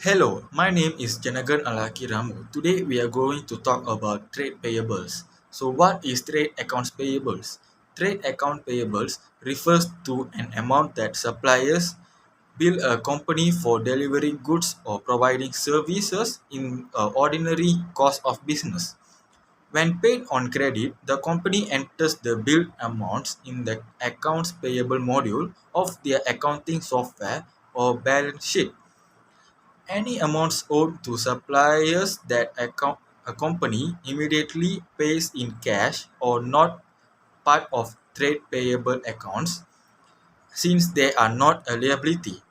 Hello, my name is Janagan Alaki Ramu. Today we are going to talk about trade payables. So what is trade accounts payables? Trade account payables refers to an amount that suppliers bill a company for delivering goods or providing services in ordinary course of business. When paid on credit, the company enters the billed amounts in the accounts payable module of their accounting software or balance sheet. Any amounts owed to suppliers that a company immediately pays in cash or not part of trade payable accounts since they are not a liability.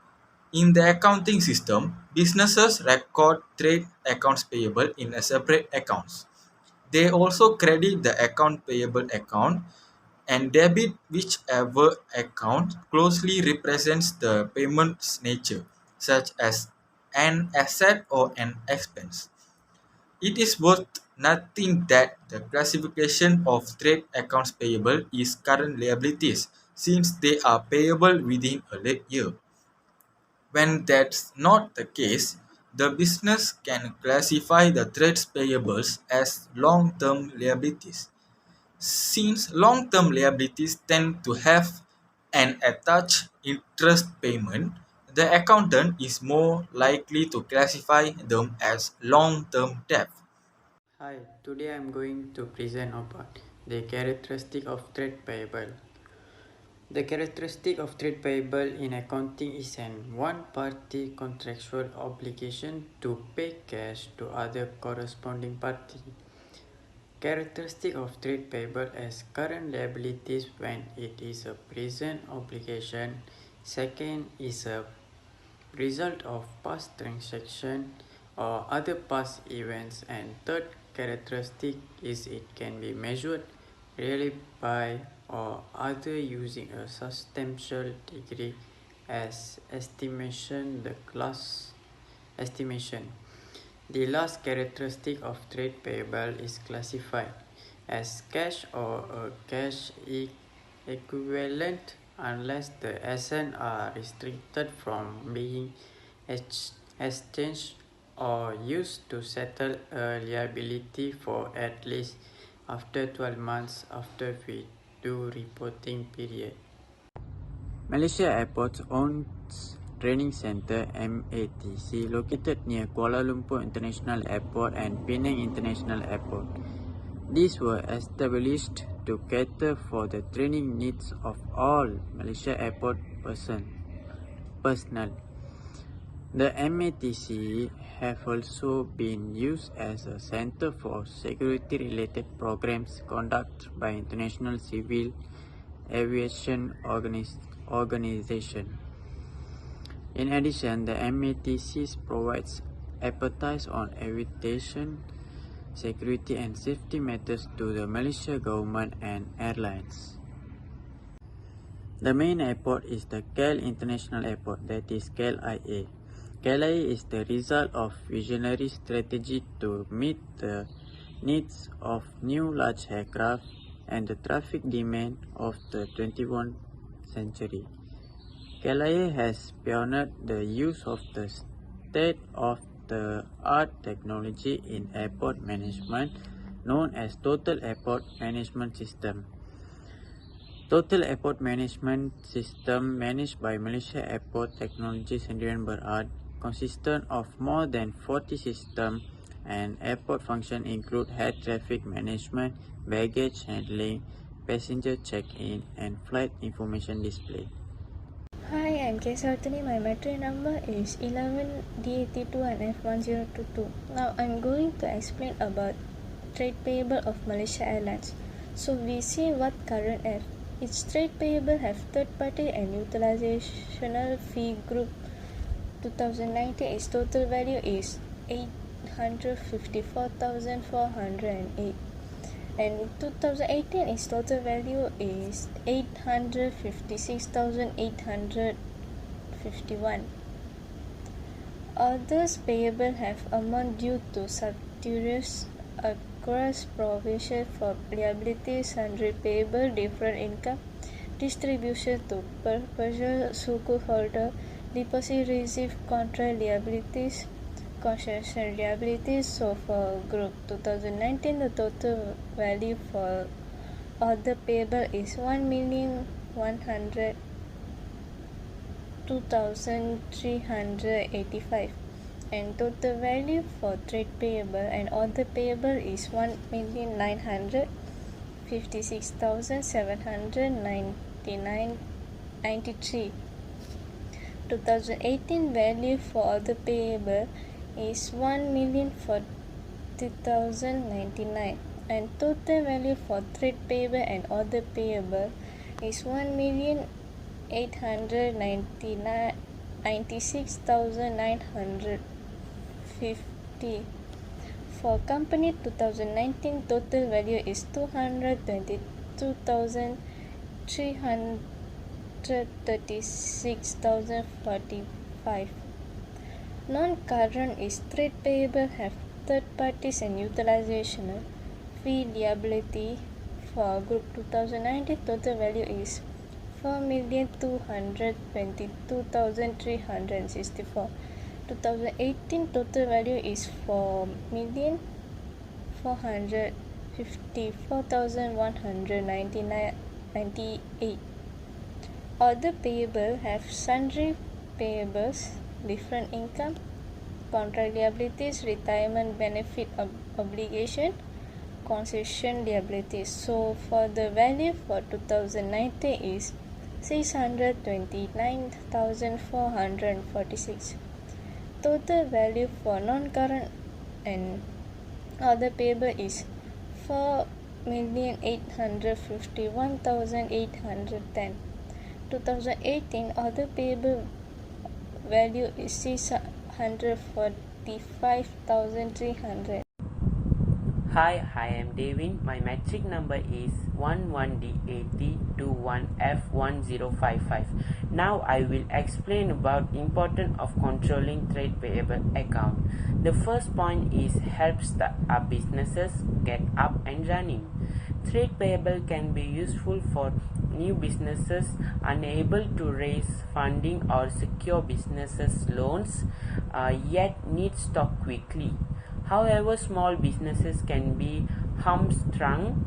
In the accounting system, businesses record trade accounts payable in a separate accounts. They also credit the account payable account and debit whichever account closely represents the payment's nature, such as an asset or an expense. It is worth noting that the classification of trade accounts payable is current liabilities since they are payable within a late year. When that's not the case, the business can classify the trades payables as long-term liabilities. Since long-term liabilities tend to have an attached interest payment, the accountant is more likely to classify them as long-term debt. Hi, today I am going to present about the characteristic of trade payable. The characteristic of trade payable in accounting is an one-party contractual obligation to pay cash to other corresponding party. Characteristic of trade payable as current liabilities when it is a present obligation. Second is a result of past transaction or other past events, and third characteristic is it can be measured really by or other using a substantial degree as estimation. The class estimation, the last characteristic of trade payable is classified as cash or a cash equivalent unless the assets are restricted from being exchanged or used to settle a liability for at least after 12 months after we do reporting period. Malaysia Airports owns Training Centre MATC located near Kuala Lumpur International Airport and Penang International Airport. These were established to cater for the training needs of all Malaysia Airport personnel. The MATC have also been used as a centre for security-related programs conducted by International Civil Aviation Organization. In addition, the MATC provides expertise on aviation, security and safety matters to the Malaysia government and airlines. The main airport is the KL International Airport, that is KLIA. KLIA is the result of visionary strategy to meet the needs of new large aircraft and the traffic demand of the 21st century. KLIA has pioneered the use of the state-of-the-art technology in airport management known as Total Airport Management System. Total Airport Management System, managed by Malaysia Airport Technology Sdn Bhd, consists of more than 40 systems, and airport functions include air traffic management, baggage handling, passenger check-in, and flight information display. Hi, I'm Kesartani. My matric number is 11 DAT2 and F1022. Now I'm going to explain about trade payable of Malaysia Airlines. So we see what current F. Each trade payable have third party and utilizational fee group. 2019 its total value is 854,408. And 2018 its total value is 856,851. Others payable have amount due to subsidiaries across provision for liabilities, sundry payable, different income, distribution to perpetual suku holder, deposit received, contract liabilities, concession liabilities. So for group 2019, the total value for other payable is 1,102,385, and total value for trade payable and other payable is 1,956,793. 2018 value for other payable is 1,040,099, and total value for trade payable and other payable is 1,896,950. For company 2019, total value is 222,336,045. Non-current is trade payable have third parties and utilization fee liability. For group 2019, total value is 4,222,364. 2018 total value is 4,454,198. Other payable have sundry payables, different income, contract liabilities, retirement benefit obligation, concession liabilities. So for the value for 2019 is 629,446. Total value for non-current and other payable is 4,851,810. 2018 other payable value is 645,300. Hi, I am Devin. My metric number is 11DAT2B21F1055. Now I will explain about importance of controlling trade payable account. The first point is helps the businesses get up and running. Trade payable can be useful for new businesses unable to raise funding or secure businesses loans, yet need stock quickly. However, small businesses can be hamstrung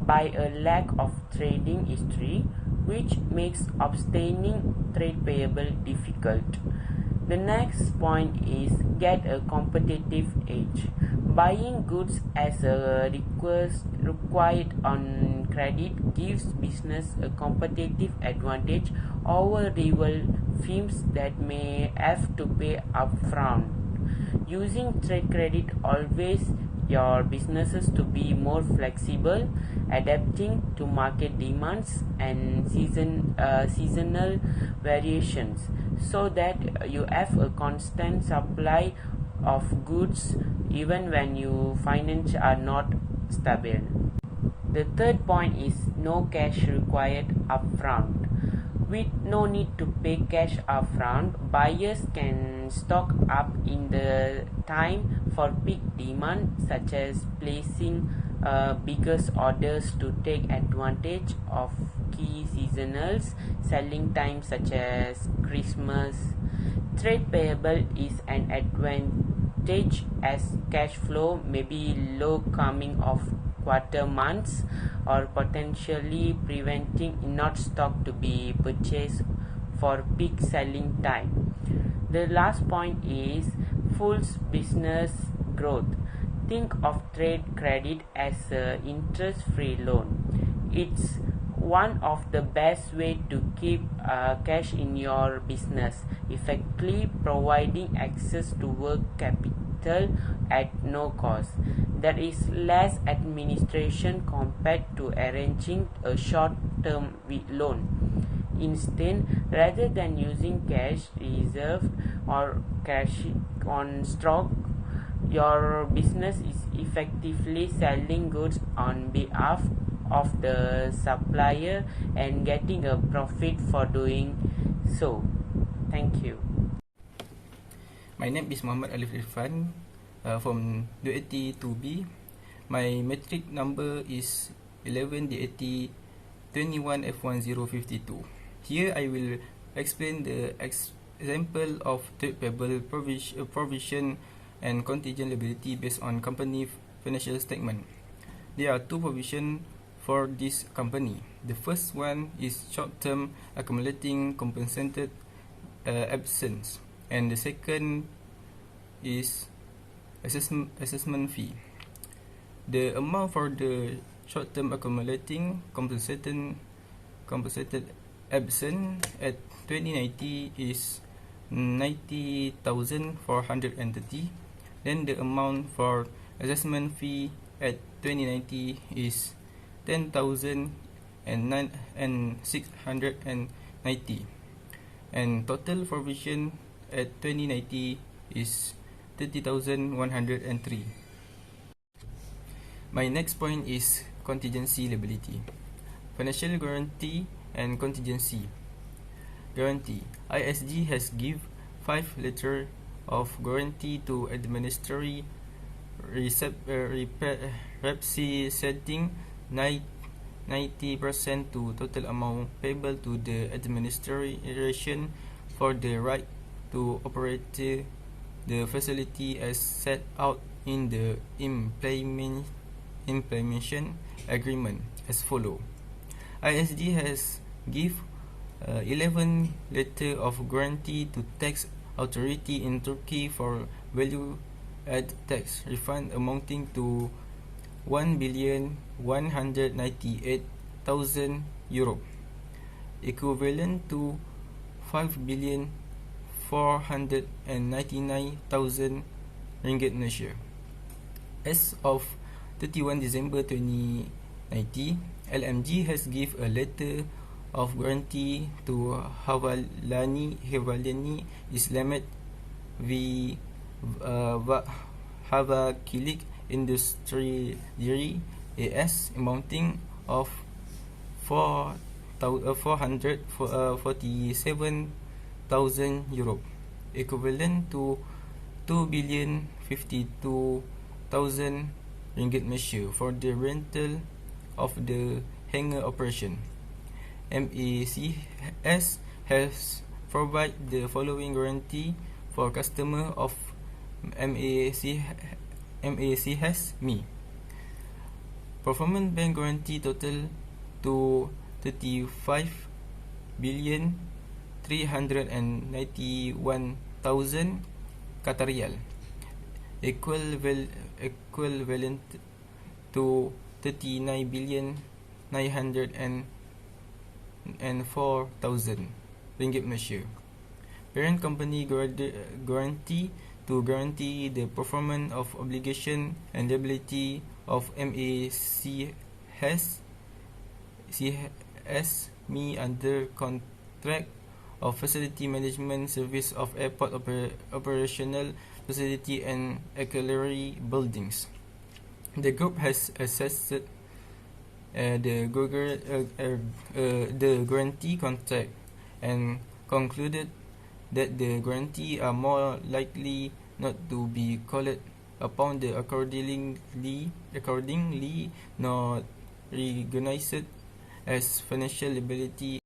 by a lack of trading history, which makes obtaining trade payable difficult. The next point is get a competitive edge. Buying goods as a required on credit gives business a competitive advantage over rival firms that may have to pay upfront. Using trade credit always your businesses to be more flexible, adapting to market demands and seasonal variations, so that you have a constant supply of goods even when your finances are not stable. The third point is no cash required upfront. With no need to pay cash upfront, buyers can stock up in the time for peak demand, such as placing biggest orders to take advantage of key seasonals selling times such as Christmas. Trade payable is an advantage as cash flow may be low coming off quarter months, or potentially preventing enough stock to be purchased for peak selling time. The last point is full business growth. Think of trade credit as an interest-free loan. It's one of the best way to keep cash in your business, effectively providing access to work capital at no cost. There is less administration compared to arranging a short-term loan. Instead, rather than using cash reserve or cash on stock, your business is effectively selling goods on behalf of the supplier and getting a profit for doing so. Thank you. My name is Muhammad Alif Irfan from DAT2B. My metric number is 11DAT21F1052. Here I will explain the example of trade payable provision and contingent liability based on company financial statement. There are two provisions for this company. The first one is short-term accumulating compensated absence, and the second is assessment fee. The amount for the short-term accumulating compensated absence at 2090 is 90,430. Then the amount for assessment fee at 2090 is 10,690, and total provision at 2090 is 30,103. My next point is contingency liability. Financial guarantee and contingency. Guarantee. ISG has give 5 letter of guarantee to administratory representing 90% to total amount payable to the administration for the right to operate the facility as set out in the implementation agreement as follow. ISG has give 11 letter of guarantee to tax authority in Turkey for value add tax refund amounting to 1,198,000 euro, equivalent to 5,499,000 ringgit Malaysia. As of 31 December 2019, LMG has give a letter of guarantee to Havalani Islamat Havakilik Industri Diri AS amounting of 447,000 euro, equivalent to 2,052,000 ringgit Malaysia for the rental of the hangar operation. MACS has provided the following guarantee for customer of MACS Me. Performance bank guarantee total to 35,391,000 Qatarial, equivalent to 39,904,000 ringgit Malaysia. Parent company guarantee to guarantee the performance of obligation and liability of MACS Me under contract of facility management service of airport operational facility and auxiliary buildings. The group has assessed the guarantee contract and concluded that the guarantee are more likely not to be called upon the accordingly not recognized as financial liability